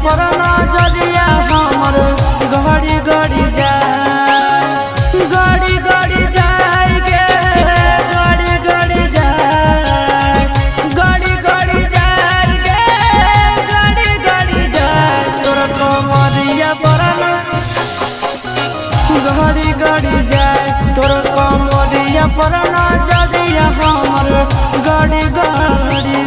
पर नजरिया हमर गड़ी गड़ी जाए गड़ी गड़ी जाए गे गड़ी गड़ी जाए गड़ी गड़ी जाए गे गड़ी गड़ी जाए तोर कमरिया पर गड़ी गड़ी जाए तोर कमरिया पर नजरिया हमर गड़ी गड़ी